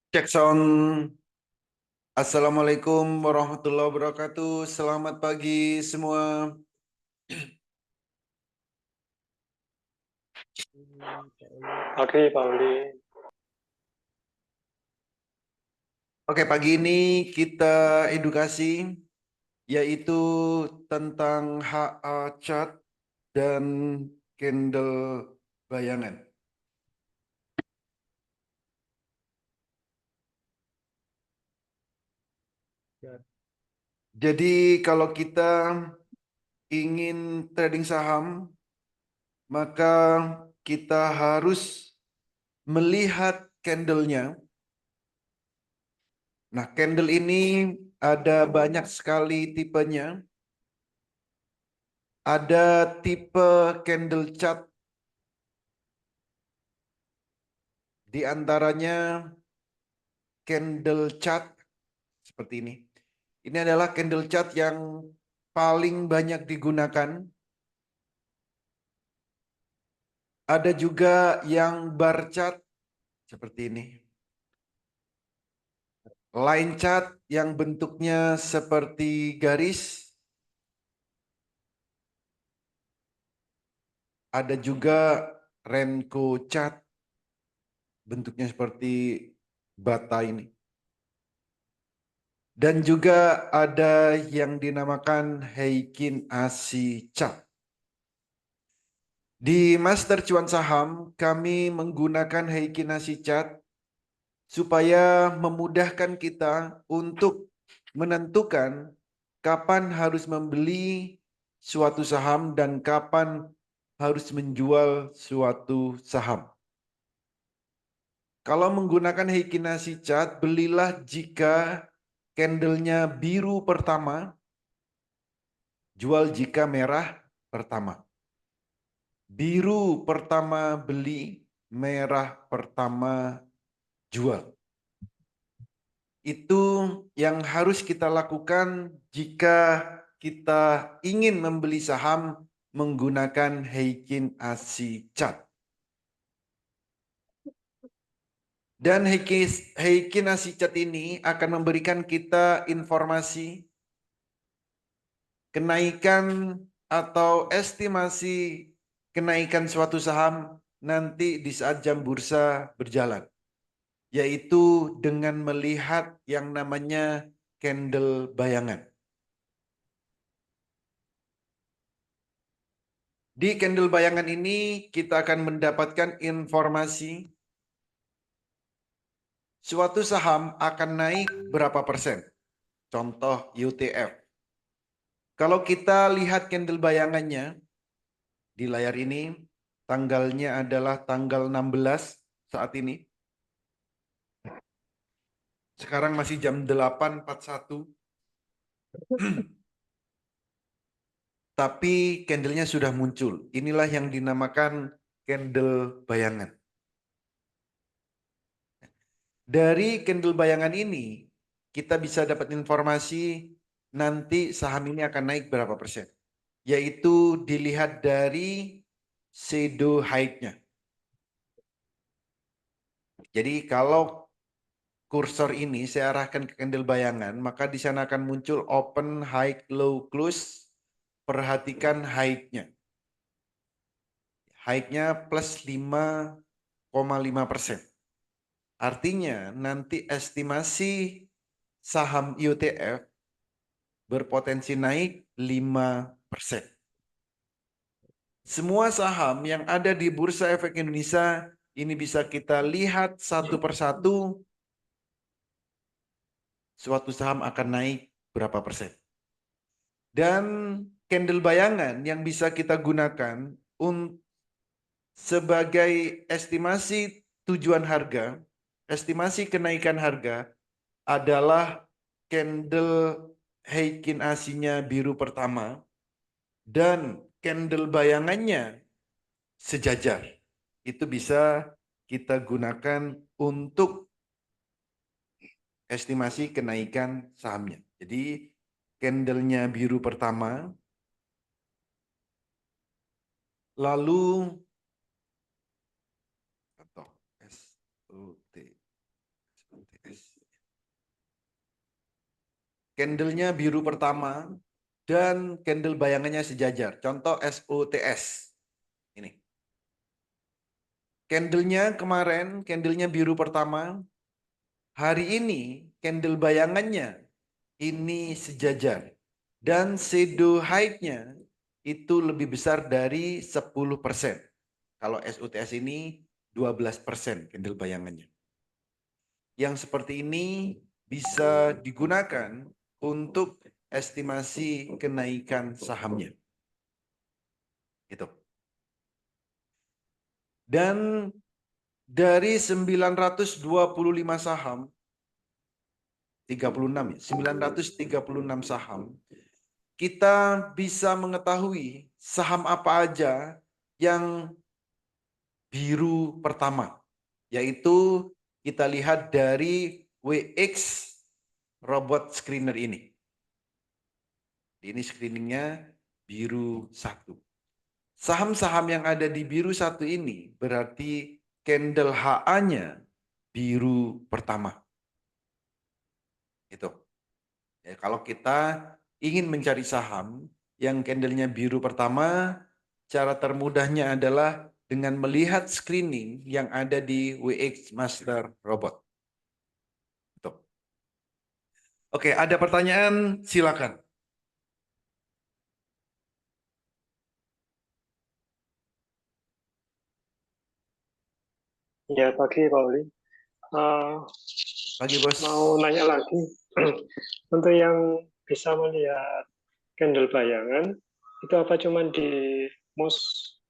Cek sound. Assalamualaikum warahmatullahi wabarakatuh. Selamat pagi semua. Oke, Pak Uli. Oke, pagi ini kita edukasi yaitu tentang HA chart dan candle bayangan. Jadi kalau kita ingin trading saham, maka kita harus melihat candlenya. Nah, candle ini ada banyak sekali tipenya. Ada tipe candle chart, di antaranya candle chart seperti ini. Ini adalah candle chart yang paling banyak digunakan. Ada juga yang bar chart seperti ini. Line chart yang bentuknya seperti garis. Ada juga Renko chart bentuknya seperti bata ini. Dan juga ada yang dinamakan Heikin Ashi chart. Di Master Cuan Saham, kami menggunakan Heikin Ashi chart supaya memudahkan kita untuk menentukan kapan harus membeli suatu saham dan kapan harus menjual suatu saham. Kalau menggunakan Heikin Ashi chart, belilah jika candlenya biru pertama, jual jika merah pertama. Biru pertama beli, merah pertama jual. Itu yang harus kita lakukan jika kita ingin membeli saham menggunakan Heikin Ashi chart. Dan Heikin Ashi chart ini akan memberikan kita informasi kenaikan atau estimasi kenaikan suatu saham nanti di saat jam bursa berjalan, yaitu dengan melihat yang namanya candle bayangan. Di candle bayangan ini kita akan mendapatkan informasi suatu saham akan naik berapa persen. Contoh UTF. Kalau kita lihat candle bayangannya di layar ini, tanggalnya adalah tanggal 16 saat ini. Sekarang masih jam 8.41. Tapi candlenya sudah muncul. Inilah yang dinamakan candle bayangan. Dari candle bayangan ini, kita bisa dapat informasi nanti saham ini akan naik berapa persen. Yaitu dilihat dari shadow height-nya. Jadi kalau kursor ini saya arahkan ke candle bayangan, maka di sana akan muncul open, high, low, close. Perhatikan height-nya. Height-nya plus 5,5%. Artinya nanti estimasi saham IOTF berpotensi naik 5%. Semua saham yang ada di Bursa Efek Indonesia ini bisa kita lihat satu persatu, suatu saham akan naik berapa persen. Dan candle bayangan yang bisa kita gunakan sebagai estimasi tujuan harga, estimasi kenaikan harga adalah candle Heikin Ashi-nya biru pertama dan candle bayangannya sejajar. Itu bisa kita gunakan untuk estimasi kenaikan sahamnya. Jadi candlenya biru pertama, lalu atau SOT, candlenya biru pertama, dan candle bayangannya sejajar. Contoh SOTS. Ini. Candlenya kemarin, candlenya biru pertama. Hari ini, candle bayangannya ini sejajar. Dan shadow height-nya itu lebih besar dari 10%. Kalau SOTS ini 12% candle bayangannya. Yang seperti ini bisa digunakan untuk estimasi kenaikan sahamnya. Gitu. Dan dari 925 saham, 36 ya, 936 saham, kita bisa mengetahui saham apa aja yang biru pertama, yaitu kita lihat dari WX robot screener ini. Ini screeningnya biru 1. Saham-saham yang ada di biru 1 ini berarti candle HA-nya biru pertama. Itu. Ya, kalau kita ingin mencari saham yang candlenya biru pertama, cara termudahnya adalah dengan melihat screening yang ada di WX Master Robot. Itu. Oke, ada pertanyaan? Silakan. Ya, pagi Pak Uli. Pagi, Bos. Mau nanya lagi. Untuk yang bisa melihat candle bayangan, itu apa cuman di MOS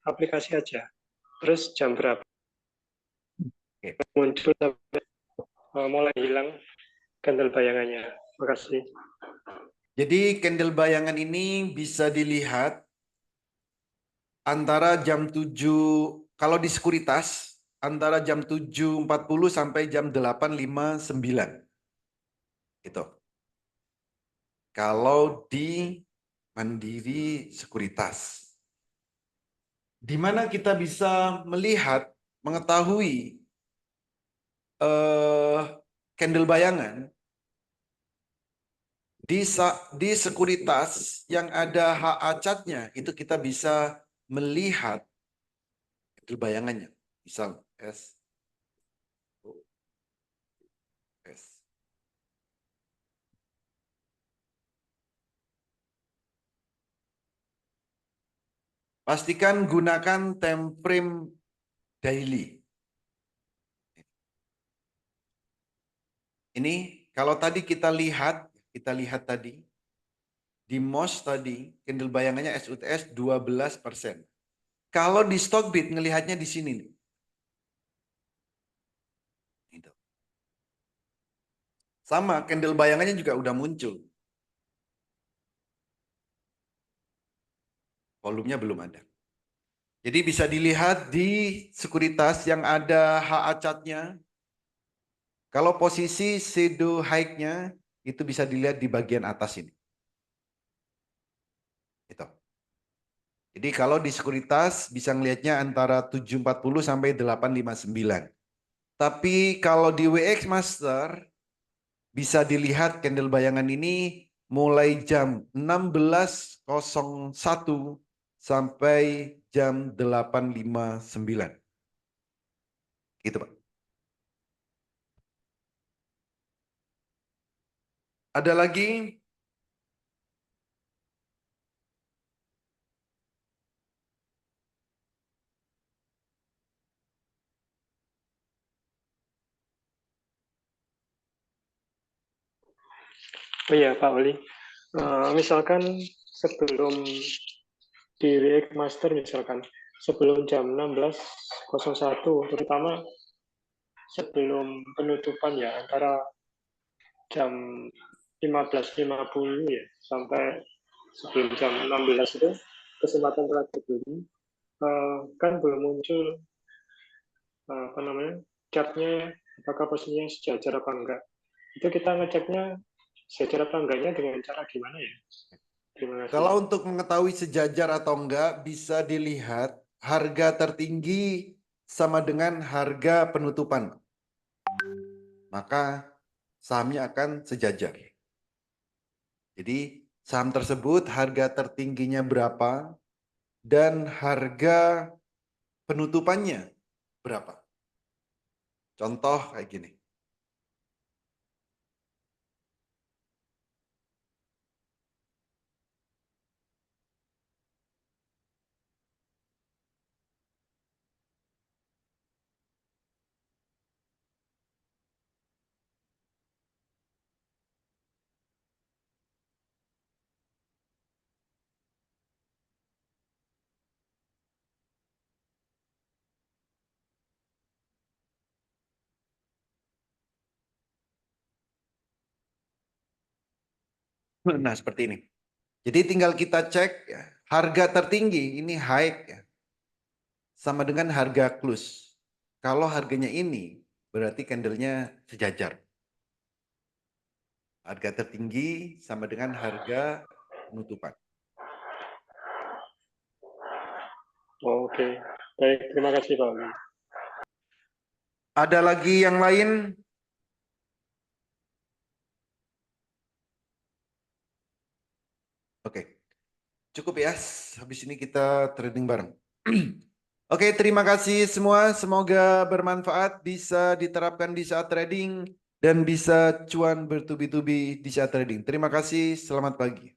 aplikasi aja? Terus jam berapa Oke. muncul sampai mulai hilang candle bayangannya? Makasih. Jadi candle bayangan ini bisa dilihat antara jam 7, kalau di sekuritas, antara jam 7.40 sampai jam 8.59. Gitu. Kalau di Mandiri Sekuritas. Di mana kita bisa melihat, mengetahui candle bayangan di sekuritas yang ada HA chart-nya, itu kita bisa melihat candle bayangannya. Misal S. Pastikan gunakan time frame daily. Ini kalau tadi kita lihat tadi di MOS tadi candle bayangannya SUTS 12%. Kalau di Stockbit ngelihatnya di sini nih. Gitu. Sama candle bayangannya juga udah muncul. Volumenya belum ada. Jadi bisa dilihat di sekuritas yang ada HA chart-nya. Kalau posisi shadow height-nya itu bisa dilihat di bagian atas ini. Gitu. Jadi kalau di sekuritas bisa ngelihatnya antara 7.40 sampai 8.59. Tapi kalau di WX Master bisa dilihat candle bayangan ini mulai jam 16.01 sampai jam 8.59. Gitu, Pak. Ada lagi? Oh iya Pak Uli. Misalkan sebelum di React Master misalkan sebelum jam 16.01 terutama sebelum penutupan ya antara jam 15.50 ya sampai sebelum jam 16 itu kesempatan terakhir ini kan belum muncul apa namanya chartnya apakah posisinya sejajar apa enggak, itu kita ngeceknya sejajar apa enggaknya dengan cara gimana ya? Terima kasih. Kalau untuk mengetahui sejajar atau enggak bisa dilihat harga tertinggi sama dengan harga penutupan. Maka sahamnya akan sejajar. Jadi saham tersebut harga tertingginya berapa dan harga penutupannya berapa. Contoh kayak gini. Nah, seperti ini. Jadi tinggal kita cek ya, harga tertinggi ini high ya, sama dengan harga close. Kalau harganya ini berarti candlenya sejajar. Harga tertinggi sama dengan harga penutupan. Oke, baik, terima kasih Pak Ali. Ada lagi yang lain? Oke, cukup ya. Habis ini kita trading bareng. Oke, terima kasih semua. Semoga bermanfaat, bisa diterapkan di saat trading, dan bisa cuan bertubi-tubi di saat trading. Terima kasih, selamat pagi.